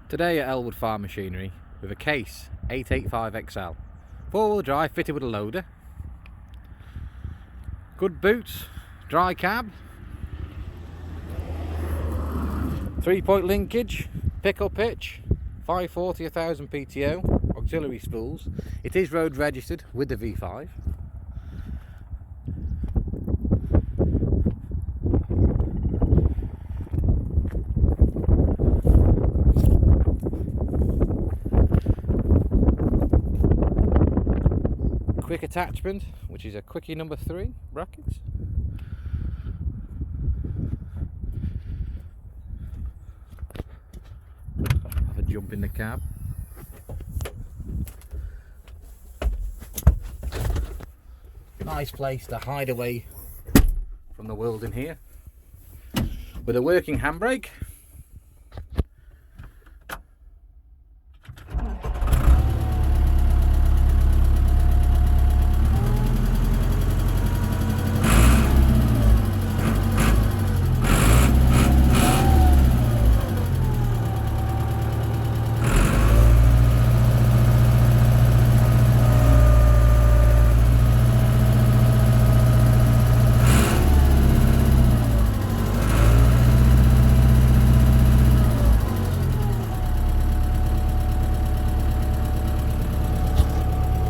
Today at Ellwood Farm Machinery with a Case 885XL, four-wheel drive fitted with a loader, good boots, dry cab, 3-point linkage, pickup hitch, 540 1000 PTO, auxiliary spools. It is road registered with the V5. Quick attachment, which is a quickie number 3 brackets. Have a jump in the cab. Nice place to hide away from the world in here. With a working handbrake.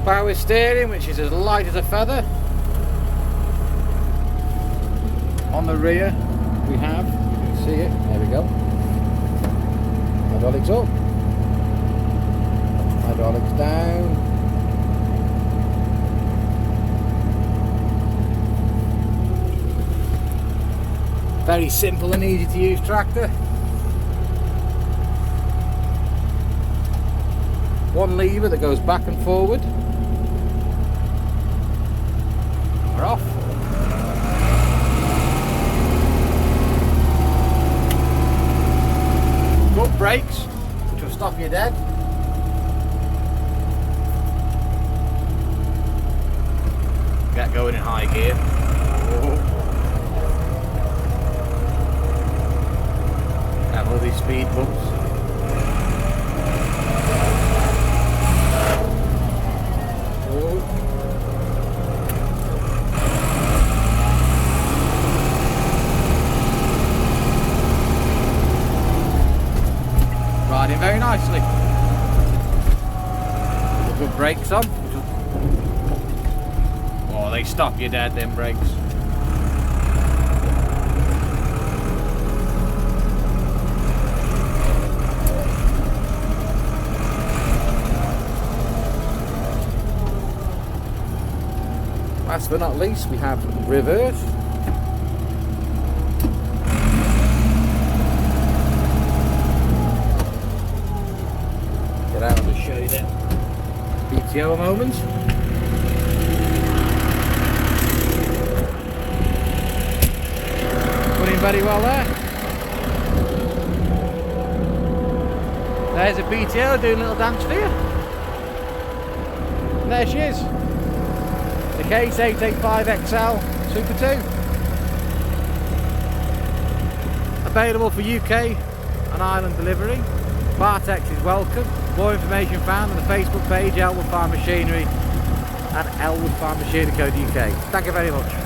Power steering, which is as light as a feather. On the rear we have, you can see it, there we go, hydraulics up, hydraulics down, very simple and easy to use tractor. One lever that goes back and forward. We're off. Front brakes, which will stop you dead. Get going in high gear. Whoa. Have all these speed bumps. Riding very nicely. Good brakes on. Oh, they stop you dead, them brakes. Last but not least, we have reverse. Get out and show you that PTO a moment. Running very well there. There's a PTO doing a little dance for you. And there she is. The Case 885XL Super 2. Available for UK and Ireland delivery. Part-X is welcome. More information found on the Facebook page Ellwood Farm Machinery and ellwoodfarmmachinery.co.uk. Thank you very much.